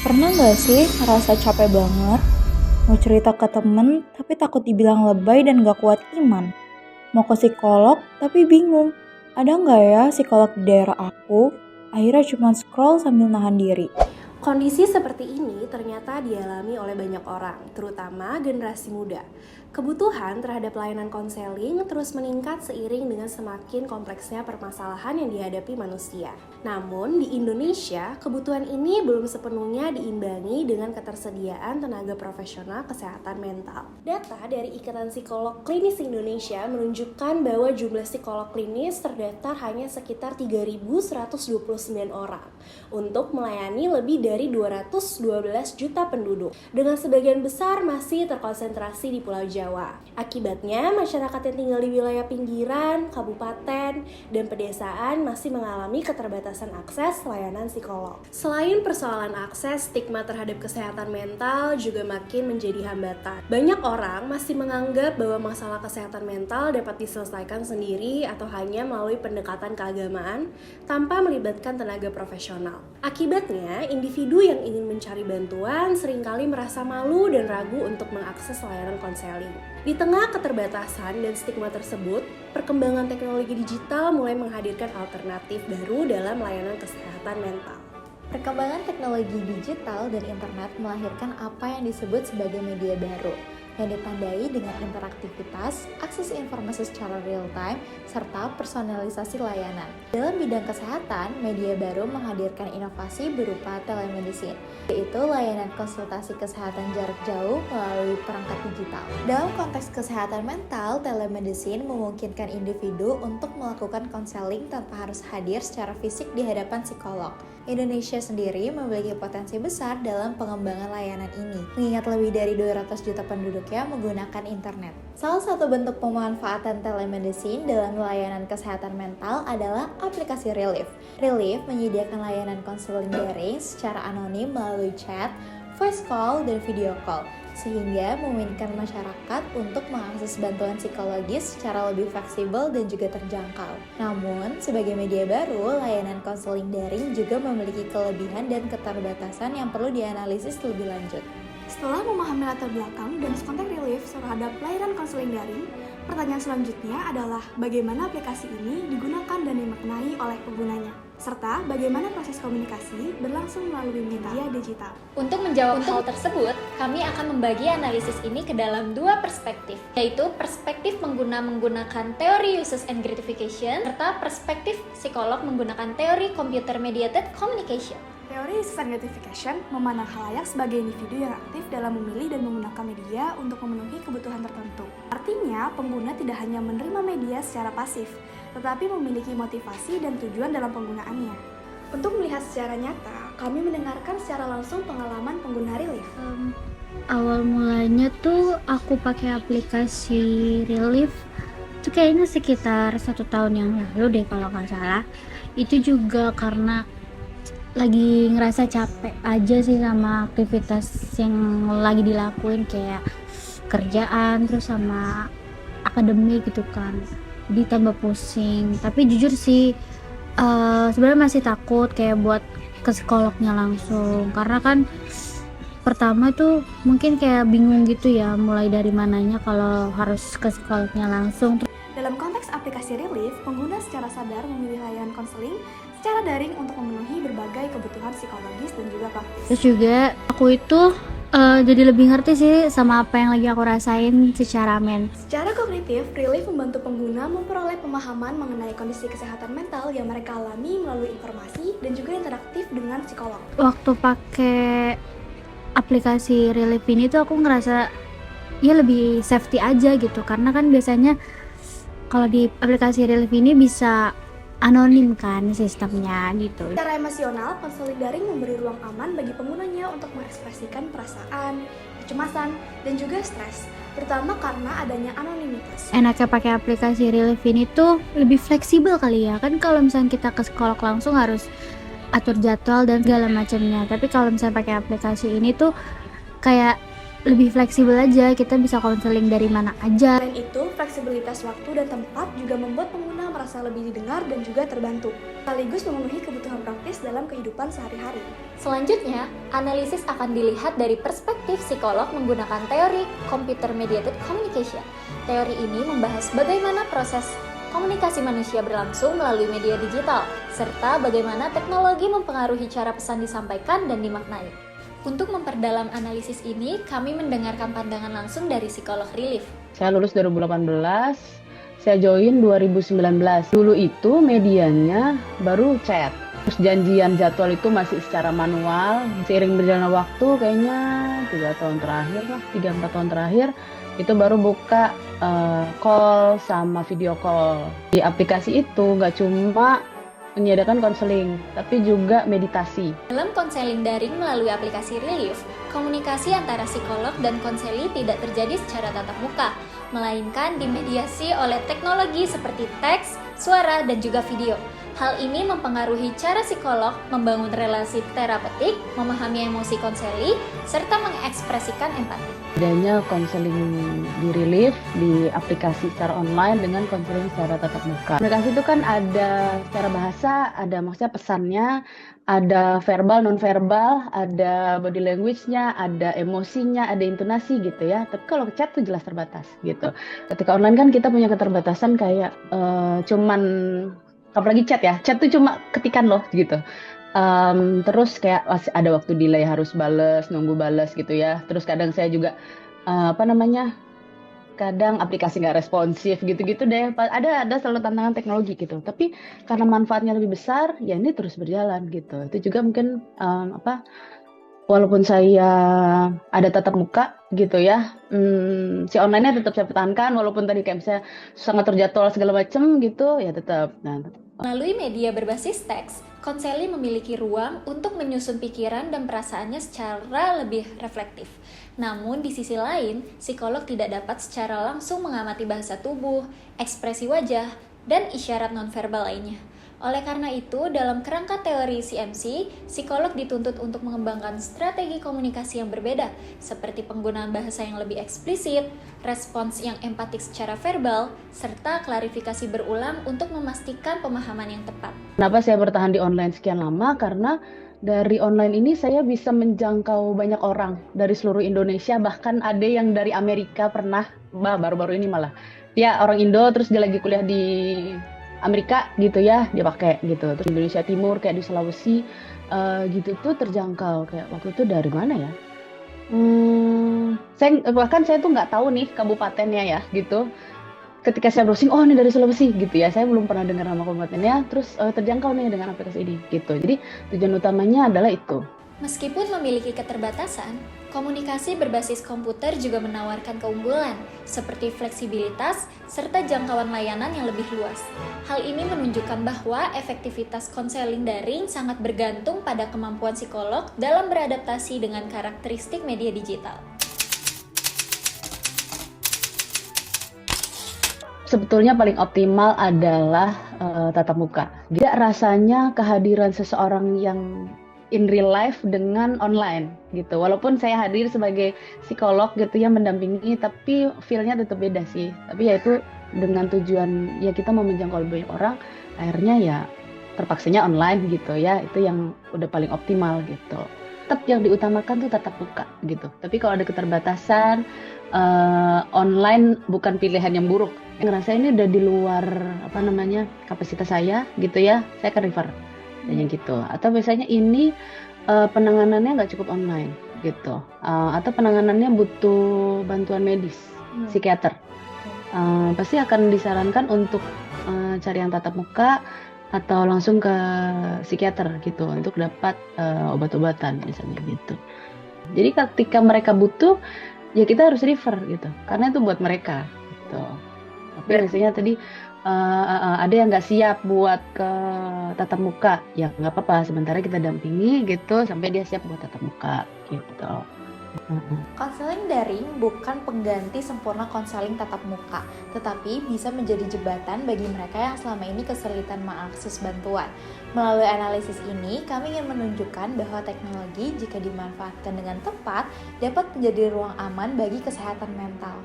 Pernah nggak sih ngerasa capek banget? Mau cerita ke temen, tapi takut dibilang lebay dan gak kuat iman. Mau ke psikolog, tapi bingung. Ada nggak ya psikolog di daerah aku? Akhirnya cuma scroll sambil nahan diri. Kondisi seperti ini ternyata dialami oleh banyak orang, terutama generasi muda. Kebutuhan terhadap layanan konseling terus meningkat seiring dengan semakin kompleksnya permasalahan yang dihadapi manusia. Namun, di Indonesia, kebutuhan ini belum sepenuhnya diimbangi dengan ketersediaan tenaga profesional kesehatan mental. Data dari Ikatan Psikolog Klinis Indonesia menunjukkan bahwa jumlah psikolog klinis terdaftar hanya sekitar 3.129 orang untuk melayani lebih dari 212 juta penduduk, dengan sebagian besar masih terkonsentrasi di Pulau Jawa. Akibatnya, masyarakat yang tinggal di wilayah pinggiran, kabupaten, dan pedesaan masih mengalami keterbatasan akses layanan psikolog. Selain persoalan akses, stigma terhadap kesehatan mental juga makin menjadi hambatan. Banyak orang masih menganggap bahwa masalah kesehatan mental dapat diselesaikan sendiri atau hanya melalui pendekatan keagamaan tanpa melibatkan tenaga profesional. Akibatnya, individu yang ingin mencari bantuan seringkali merasa malu dan ragu untuk mengakses layanan konseling. Di tengah keterbatasan dan stigma tersebut, perkembangan teknologi digital mulai menghadirkan alternatif baru dalam layanan kesehatan mental. Perkembangan teknologi digital dan internet melahirkan apa yang disebut sebagai media baru, yang ditandai dengan interaktivitas, akses informasi secara real-time, serta personalisasi layanan. Dalam bidang kesehatan, media baru menghadirkan inovasi berupa telemedicine, yaitu layanan konsultasi kesehatan jarak jauh melalui perangkat digital. Dalam konteks kesehatan mental, telemedicine memungkinkan individu untuk melakukan konseling tanpa harus hadir secara fisik di hadapan psikolog. Indonesia sendiri memiliki potensi besar dalam pengembangan layanan ini, mengingat lebih dari 200 juta penduduknya menggunakan internet. Salah satu bentuk pemanfaatan telemedicine dalam layanan kesehatan mental adalah aplikasi Relief. Relief menyediakan layanan konseling daring secara anonim melalui chat, voice call, dan video call, sehingga memungkinkan masyarakat untuk mengakses bantuan psikologis secara lebih fleksibel dan juga terjangkau. Namun, sebagai media baru, layanan konseling daring juga memiliki kelebihan dan keterbatasan yang perlu dianalisis lebih lanjut. Setelah memahami latar belakang dan konteks Relief terhadap layanan konseling daring, pertanyaan selanjutnya adalah bagaimana aplikasi ini digunakan dan dimaknai oleh penggunanya, serta bagaimana proses komunikasi berlangsung melalui media digital. Untuk menjawab hal tersebut, kami akan membagi analisis ini ke dalam dua perspektif, yaitu perspektif pengguna menggunakan teori uses and gratification, serta perspektif psikolog menggunakan teori computer mediated communication. Teori uses and gratification memandang khalayak sebagai individu yang aktif dalam memilih dan menggunakan media untuk memenuhi kebutuhan tertentu. Artinya, pengguna tidak hanya menerima media secara pasif, tetapi memiliki motivasi dan tujuan dalam penggunaannya. Untuk melihat secara nyata, kami mendengarkan secara langsung pengalaman pengguna Relief. Awal mulanya tuh aku pakai aplikasi Relief itu kayaknya sekitar 1 tahun yang lalu deh kalau nggak salah. Itu juga karena lagi ngerasa capek aja sih sama aktivitas yang lagi dilakuin, kayak kerjaan terus sama akademik gitu kan, jadi tambah pusing. Tapi jujur sih sebenarnya masih takut kayak buat ke psikolognya langsung, karena kan pertama tuh mungkin kayak bingung gitu ya mulai dari mananya kalau harus ke psikolognya langsung. Dalam konteks aplikasi Relief, pengguna secara sadar memilih layanan konseling secara daring untuk memenuhi berbagai kebutuhan psikologis dan juga praktis. Terus juga aku itu jadi lebih ngerti sih sama apa yang lagi aku rasain secara Secara kognitif, Relief membantu pengguna memperoleh pemahaman mengenai kondisi kesehatan mental yang mereka alami melalui informasi dan juga interaktif dengan psikolog. Waktu pakai aplikasi Relief ini tuh aku ngerasa ya lebih safety aja gitu, karena kan biasanya kalau di aplikasi Relief ini bisa anonim kan sistemnya gitu. Secara emosional, konseling daring memberi ruang aman bagi penggunanya untuk mengekspresikan perasaan, kecemasan, dan juga stres, terutama karena adanya anonimitas. Enaknya pakai aplikasi Relief ini tuh lebih fleksibel kali ya, kan kalau misalnya kita ke psikolog langsung harus atur jadwal dan segala macamnya. Tapi kalau misalnya pakai aplikasi ini tuh kayak lebih fleksibel aja, kita bisa konseling dari mana aja. Selain itu, fleksibilitas waktu dan tempat juga membuat pengguna merasa lebih didengar dan juga terbantu, sekaligus memenuhi kebutuhan praktis dalam kehidupan sehari-hari. Selanjutnya, analisis akan dilihat dari perspektif psikolog menggunakan teori Computer Mediated Communication. Teori ini membahas bagaimana proses komunikasi manusia berlangsung melalui media digital, serta bagaimana teknologi mempengaruhi cara pesan disampaikan dan dimaknai. Untuk memperdalam analisis ini, kami mendengarkan pandangan langsung dari psikolog Relief. Saya lulus 2018, saya join 2019. Dulu itu medianya baru chat. Terus janjian jadwal itu masih secara manual. Seiring berjalannya waktu, kayaknya 3-4 tahun terakhir, itu baru buka call sama video call. Di aplikasi itu nggak cuma menyediakan konseling, tapi juga meditasi. Dalam konseling daring melalui aplikasi Relief, komunikasi antara psikolog dan konseli tidak terjadi secara tatap muka, melainkan dimediasi oleh teknologi seperti teks, suara, dan juga video. Hal ini mempengaruhi cara psikolog membangun relasi terapeutik, memahami emosi konseli, serta mengekspresikan empati. Adanya konseling di Relief, di aplikasi secara online dengan konseling secara tatap muka. Komunikasi itu kan ada secara bahasa, ada maksudnya pesannya, ada verbal, non-verbal, ada body language-nya, ada emosinya, ada intonasi gitu ya. Tapi kalau chat tuh jelas terbatas gitu. Ketika online kan kita punya keterbatasan kayak cuman, apalagi chat ya, chat tuh cuma ketikan loh gitu. Terus kayak ada waktu delay harus bales, nunggu bales gitu ya. Terus kadang saya juga kadang aplikasi nggak responsif gitu-gitu deh. Ada selalu tantangan teknologi gitu. Tapi karena manfaatnya lebih besar, ya ini terus berjalan gitu. Itu juga mungkin walaupun saya ada tatap muka gitu ya, si online-nya tetap saya pertahankan. Walaupun tadi kayak misalnya sangat terjadwal segala macam gitu, ya tetap. Melalui media berbasis teks, konseli memiliki ruang untuk menyusun pikiran dan perasaannya secara lebih reflektif. Namun di sisi lain, psikolog tidak dapat secara langsung mengamati bahasa tubuh, ekspresi wajah, dan isyarat nonverbal lainnya. Oleh karena itu, dalam kerangka teori CMC, psikolog dituntut untuk mengembangkan strategi komunikasi yang berbeda, seperti penggunaan bahasa yang lebih eksplisit, respons yang empatik secara verbal, serta klarifikasi berulang untuk memastikan pemahaman yang tepat. Kenapa saya bertahan di online sekian lama? Karena dari online ini saya bisa menjangkau banyak orang dari seluruh Indonesia, bahkan ada yang dari Amerika pernah, baru-baru ini malah. Ya, orang Indo terus dia lagi kuliah di Amerika gitu ya, dia pakai gitu. Terus Indonesia Timur kayak di Sulawesi gitu tuh terjangkau. Kayak waktu itu dari mana ya? Saya tuh nggak tahu nih kabupatennya ya gitu. Ketika saya browsing, oh ini dari Sulawesi gitu ya. Saya belum pernah dengar nama kabupatennya. Terus terjangkau nih dengan aplikasi ini gitu. Jadi tujuan utamanya adalah itu. Meskipun memiliki keterbatasan, komunikasi berbasis komputer juga menawarkan keunggulan, seperti fleksibilitas serta jangkauan layanan yang lebih luas. Hal ini menunjukkan bahwa efektivitas konseling daring sangat bergantung pada kemampuan psikolog dalam beradaptasi dengan karakteristik media digital. Sebetulnya paling optimal adalah tatap muka. Tidak rasanya kehadiran seseorang yang in real life dengan online gitu. Walaupun saya hadir sebagai psikolog gitu ya mendampingi, tapi feel-nya tetap beda sih. Tapi ya itu dengan tujuan ya kita mau menjangkau banyak orang, akhirnya ya terpaksanya online gitu ya. Itu yang udah paling optimal gitu. Tetap yang diutamakan tuh tatap muka gitu. Tapi kalau ada keterbatasan, online bukan pilihan yang buruk. Ngerasa ini udah di luar kapasitas saya gitu ya, saya akan refer. Dan gitu. Atau biasanya ini penanganannya nggak cukup online gitu, atau penanganannya butuh bantuan medis, psikiater, pasti akan disarankan untuk cari yang tatap muka atau langsung ke psikiater gitu untuk dapat obat-obatan misalnya gitu. Jadi ketika mereka butuh ya kita harus refer gitu, karena itu buat mereka gitu. Tapi biasanya tadi ada yang nggak siap buat ke tatap muka, ya nggak apa-apa, sementara kita dampingi gitu sampai dia siap buat tatap muka gitu. Konseling daring bukan pengganti sempurna konseling tatap muka, tetapi bisa menjadi jembatan bagi mereka yang selama ini kesulitan mengakses bantuan. Melalui analisis ini, kami ingin menunjukkan bahwa teknologi jika dimanfaatkan dengan tepat dapat menjadi ruang aman bagi kesehatan mental.